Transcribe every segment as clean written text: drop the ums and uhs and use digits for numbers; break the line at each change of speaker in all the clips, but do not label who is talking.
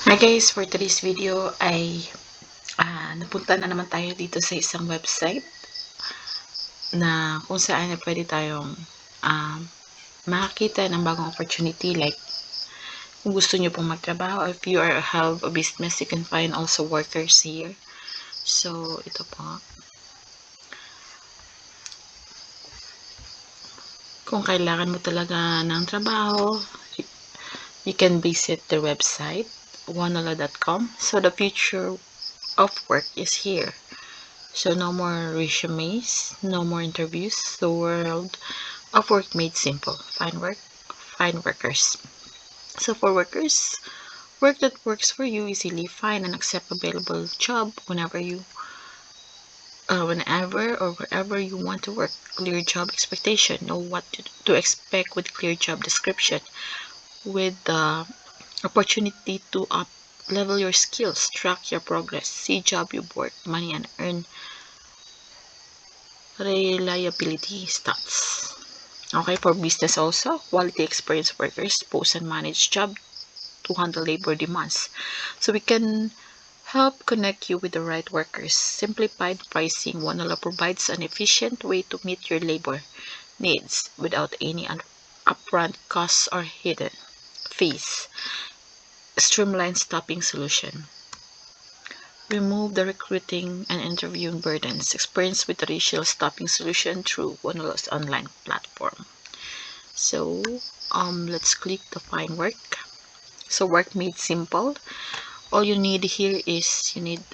Hi guys, for today's video ay napunta na naman tayo dito sa isang website na kung saan na pwede tayong makakita ng bagong opportunity, like kung gusto nyo pong magtrabaho, if you have a business, you can find also workers here. So ito po, kung kailangan mo talaga ng trabaho, you can visit the website wonolo.com. So the future of work is here. So no more resumes, no more interviews. The world of work made simple. Find workers. So for workers, work that works for you easily. Find and accept available job whenever or wherever you want to work. Clear job expectation. Know what to expect with clear job description. With the opportunity to up level your skills, track your progress, see job you've worked, money and earn reliability stats. Okay, for business also, quality experience workers post and manage job to handle labor demands. So we can help connect you with the right workers. Simplified pricing. Wonolo provides an efficient way to meet your labor needs without any upfront costs or hidden fees. Streamlined staffing solution. Remove the recruiting and interviewing burdens. Experience with traditional staffing solution through Wonolo's online platform. So let's click the find work. So work made simple. All you need here is you need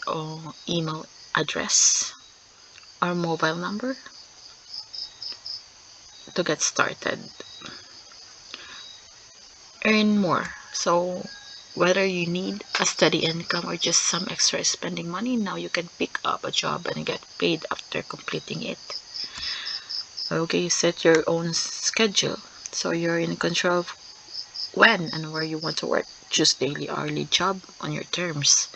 email address or mobile number to get started. Earn more. So whether you need a steady income or just some extra spending money, now you can pick up a job and get paid after completing it. Okay, set your own schedule. So you're in control of when and where you want to work. Choose daily, hourly job on your terms.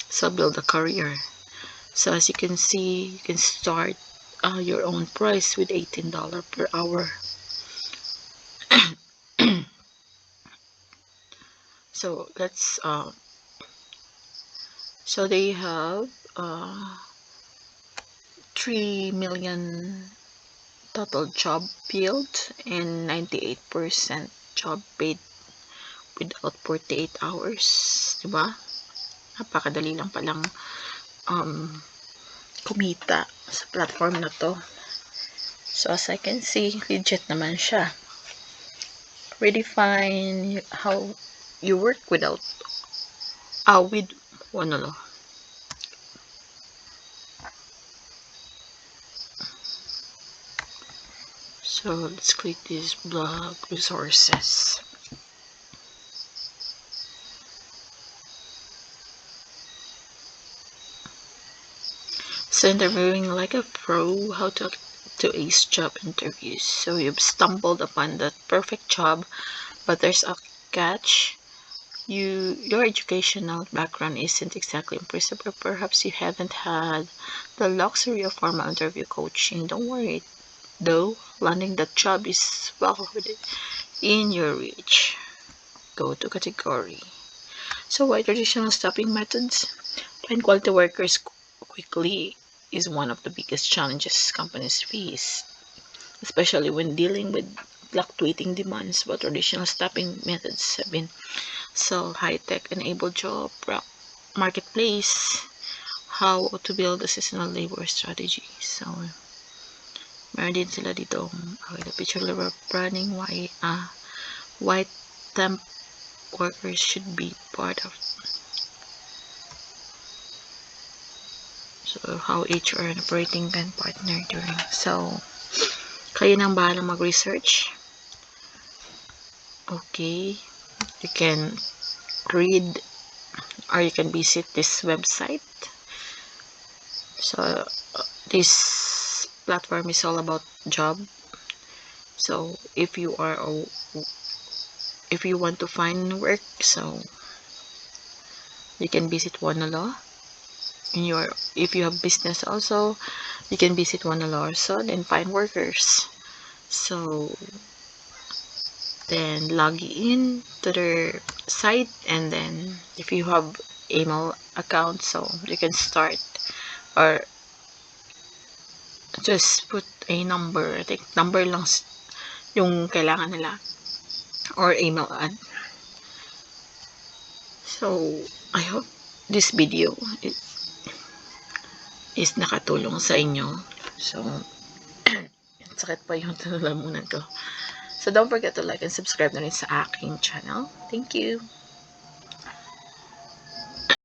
So build a career. So as you can see, you can start your own price with $18 per hour. So let's so they have 3 million total job filled and 98% job paid without 48 hours, diba? Napakadali lang palang kumita sa platform na to. So as I can see, legit naman siya. Redefine how you work with Wonolo. So let's click this blog resources. So interviewing like a pro, how to ace job interviews. So you've stumbled upon that perfect job, but there's a catch. Your educational background isn't exactly impressive, or perhaps you haven't had the luxury of formal interview coaching. Don't worry though, landing that job is well within your reach. Go to category. So why traditional staffing methods? Find quality workers quickly is one of the biggest challenges companies face, especially when dealing with fluctuating demands. But traditional staffing methods have been so high-tech enabled job marketplace, how to build a seasonal labor strategy. So meron din sila dito, okay, the picture labor planning, why temp workers should be part of. So how HR and operating can partner during. So kayo nang bahalang mag-research. Okay, you can read or you can visit this website. So this platform is all about job. So if you want to find work, so you can visit Wonolo. If you have business also, you can visit Wonolo also and find workers. So then log in to their site, and then if you have email account, so you can start, or just put a number. I think number lang yung kailangan nila, or email ad. So I hope this video is nakatulong sa inyo. So sakit pa yung lalamunan ko. So don't forget to like and subscribe na rin sa aking channel. Thank you.